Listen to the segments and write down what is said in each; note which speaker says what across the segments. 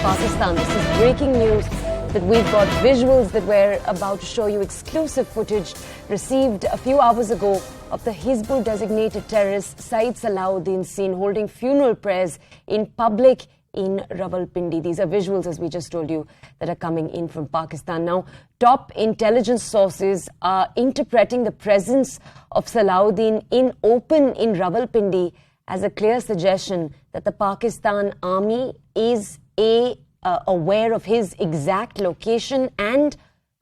Speaker 1: Pakistan. This is breaking news that we've got visuals that we're about to show you, exclusive footage received a few hours ago of the Hizbul designated terrorist Syed Salahuddin seen holding funeral prayers in public in Rawalpindi. These are visuals, as we just told you, that are coming in from Pakistan. Now, top intelligence sources are interpreting the presence of Salahuddin in Rawalpindi as a clear suggestion that the Pakistan army is aware of his exact location and,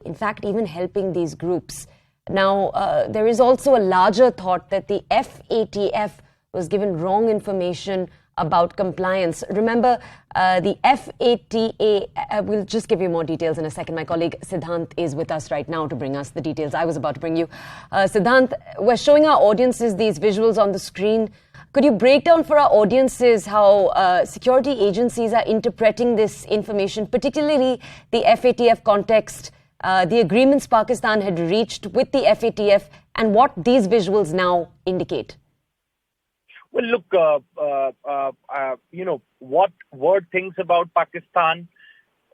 Speaker 1: in fact, even helping these groups. Now, there is also a larger thought that the FATF was given wrong information about compliance. Remember, the FATA, we'll just give you more details in a second. My colleague Siddhant is with us right now to bring us the details I was about to bring you. Siddhant, we're showing our audiences these visuals on the screen. Could you break down for our audiences how security agencies are interpreting this information, particularly the FATF context, the agreements Pakistan had reached with the FATF, and what these visuals now indicate?
Speaker 2: Well, look, what world thinks about Pakistan,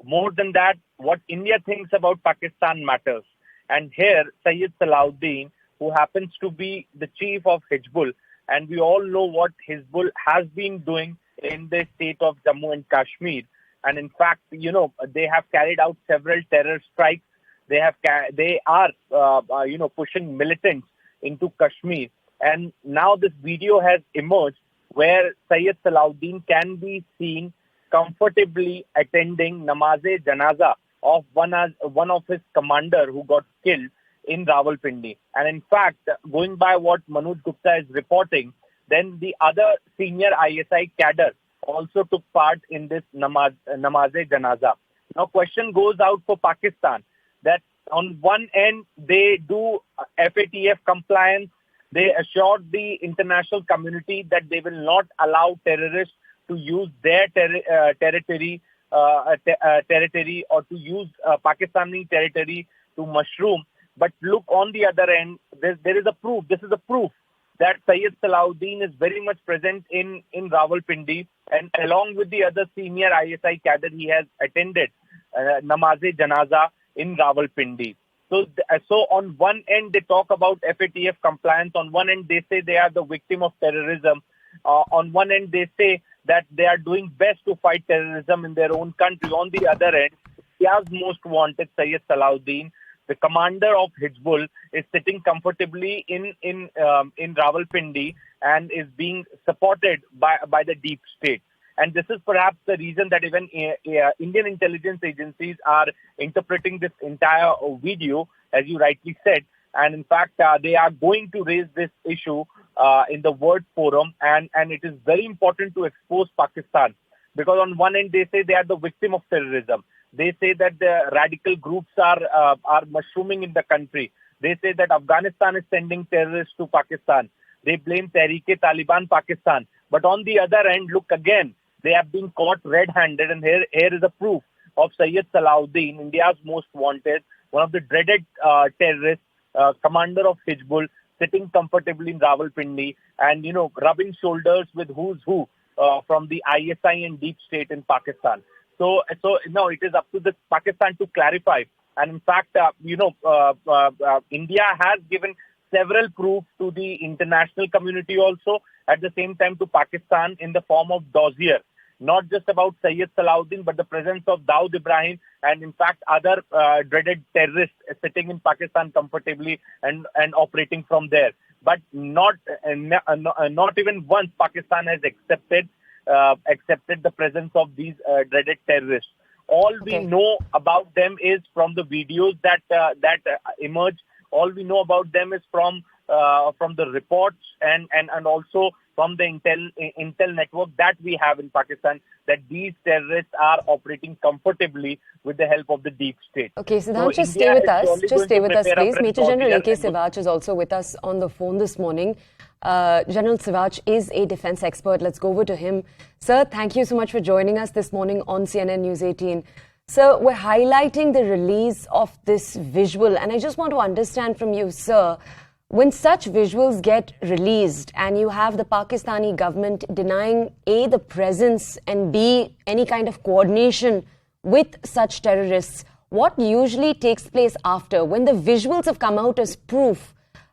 Speaker 2: more than that, what India thinks about Pakistan matters. And here, Syed Salahuddin, who happens to be the chief of Hizbul, and we all know what Hizbul has been doing in the state of Jammu and Kashmir. And in fact, they have carried out several terror strikes. They are pushing militants into Kashmir. And now this video has emerged where Syed Salahuddin can be seen comfortably attending Namaz-e-Janaza of one of his commander who got killed in Rawalpindi. And in fact, going by what Manoj Gupta is reporting, then the other senior ISI cadre also took part in this Namaz-e-Janaza. Now, question goes out for Pakistan that on one end, they do FATF compliance. They assured the international community that they will not allow terrorists to use their territory or to use Pakistani territory to mushroom. But look, on the other end, there is a proof. This is a proof that Syed Salahuddin is very much present in Rawalpindi, and along with the other senior ISI cadre, he has attended Namaz-e-Janaza in Rawalpindi. So on one end, they talk about FATF compliance. On one end, they say they are the victim of terrorism. On one end, they say that they are doing best to fight terrorism in their own country. On the other end, India's most wanted, Syed Salahuddin, the commander of Hizbul, is sitting comfortably in Rawalpindi and is being supported by the deep state. And this is perhaps the reason that even Indian intelligence agencies are interpreting this entire video, as you rightly said. And in fact, they are going to raise this issue in the World Forum. And it is very important to expose Pakistan, because on one end, they say they are the victim of terrorism. They say that the radical groups are mushrooming in the country. They say that Afghanistan is sending terrorists to Pakistan. They blame Tehreek-e-Taliban Pakistan. But on the other end, look again, they have been caught red-handed, and here is a proof of Syed Salahuddin, India's most wanted, one of the dreaded terrorists, commander of Hizbul, sitting comfortably in Rawalpindi and, rubbing shoulders with who's who from the ISI and deep state in Pakistan. So now it is up to the Pakistan to clarify. And in fact, India has given several proofs to the international community also, at the same time to Pakistan, in the form of dossier. Not just about Syed Salahuddin, but the presence of Dawood Ibrahim and, in fact, other dreaded terrorists sitting in Pakistan comfortably and operating from there. But not even once Pakistan has accepted the presence of these dreaded terrorists. All we know about them is from the videos that emerge. All we know about them is from the reports and also from the intel network that we have in Pakistan, that these terrorists are operating comfortably with the help of the deep state.
Speaker 1: Okay, Siddhant, just stay with us. Just stay with us, please. Major General A.K. Sivach is also with us on the phone this morning. General Sivach is a defense expert. Let's go over to him. Sir, thank you so much for joining us this morning on CNN News 18. Sir, we're highlighting the release of this visual, and I just want to understand from you, sir, When such visuals get released and you have the Pakistani government denying A, the presence, and B, any kind of coordination with such terrorists, what usually takes place after? When the visuals have come out as proof,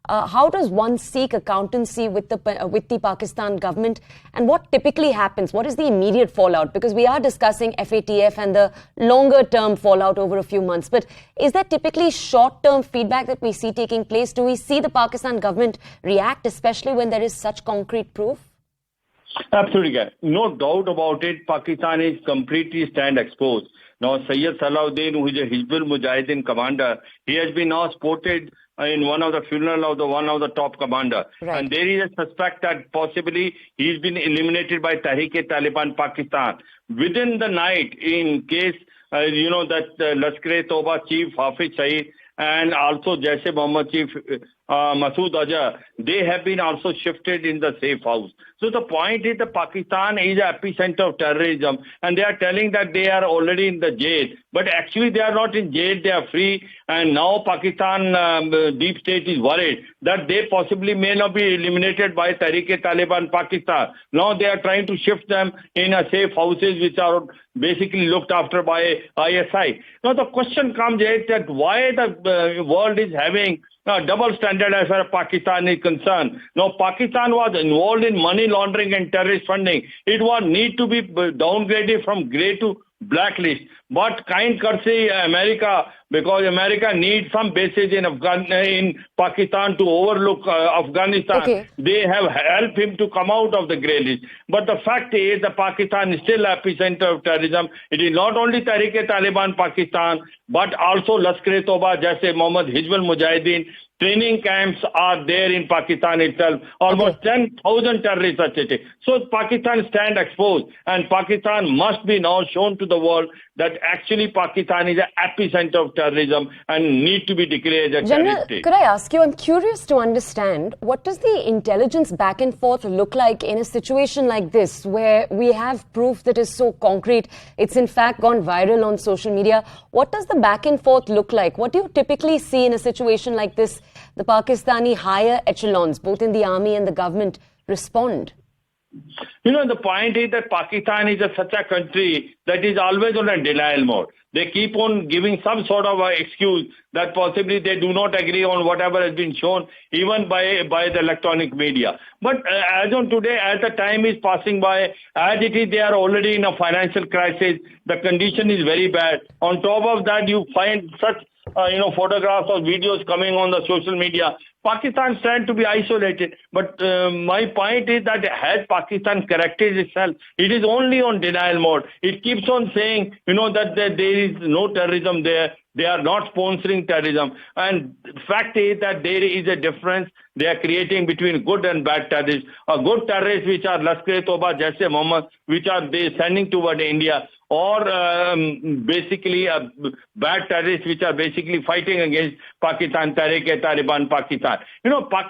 Speaker 1: how does one seek accountancy with the Pakistan government, and what typically happens? What is the immediate fallout? Because we are discussing FATF and the longer term fallout over a few months, but is there typically short term feedback that we see taking place? Do we see the Pakistan government react, especially when there is such concrete proof?
Speaker 3: Absolutely. No doubt about it. Pakistan is completely stand exposed. Now, Sayyid Salahuddin, who is a Hizbul Mujahideen commander, he has been now spotted in one of the funeral of one of the top commander.
Speaker 1: Right.
Speaker 3: And there is a suspect that possibly he's been eliminated by Tehreek-e-Taliban Pakistan. Within the night, in case, that Lashkar-e-Toba chief Hafiz Saeed and also Jaish-e-Mohammed chief Masood Azhar, they have been also shifted in the safe house. So the point is that Pakistan is an epicenter of terrorism, and they are telling that they are already in the jail. But actually they are not in jail, they are free. And now Pakistan deep state is worried that they possibly may not be eliminated by Tehreek-e-Taliban Pakistan. Now they are trying to shift them in a safe houses which are basically looked after by ISI. Now the question comes is that why the world is having double standard as far as Pakistan is concerned. Now, Pakistan was involved in money laundering and terrorist funding. It was need to be downgraded from grey to blacklist. But kind courtesy America, because America needs some bases in Pakistan to overlook Afghanistan.
Speaker 1: Okay.
Speaker 3: They have helped him to come out of the grey list. But the fact is that Pakistan is still epicenter of terrorism. It is not only Tehreek-e-Taliban Pakistan, but also Lashkar-e-Toba, Jaish-e-Mohammed, Hizbul Mujahideen. Training camps are there in Pakistan itself. Almost 10,000 terrorists are sitting. So Pakistan stand exposed, and Pakistan must be now shown to the world that actually Pakistan is an epicenter of terrorism and need to be declared a
Speaker 1: General,
Speaker 3: terrorist state.
Speaker 1: could I ask you, I'm curious to understand, what does the intelligence back and forth look like in a situation like this, where we have proof that is so concrete, it's in fact gone viral on social media? What does the back and forth look like? What do you typically see in a situation like this, the Pakistani higher echelons, both in the army and the government, respond?
Speaker 3: The point is that Pakistan is such a country that is always on a denial mode. They keep on giving some sort of excuse that possibly they do not agree on whatever has been shown, even by the electronic media. But as on today, as the time is passing by, as it is, they are already in a financial crisis. The condition is very bad. On top of that, you find such photographs or videos coming on the social media. Pakistan stands to be isolated. But my point is that has Pakistan corrected itself? It is only on denial mode. It keeps on saying, that there is no terrorism there. They are not sponsoring terrorism. And the fact is that there is a difference they are creating between good and bad terrorists. A good terrorists, which are Lashkar-e-Toba, Jaish-e-Mohammed, which are they sending toward India, or basically bad terrorists which are basically fighting against Pakistan, Tehreek-e-Taliban Pakistan. Pakistan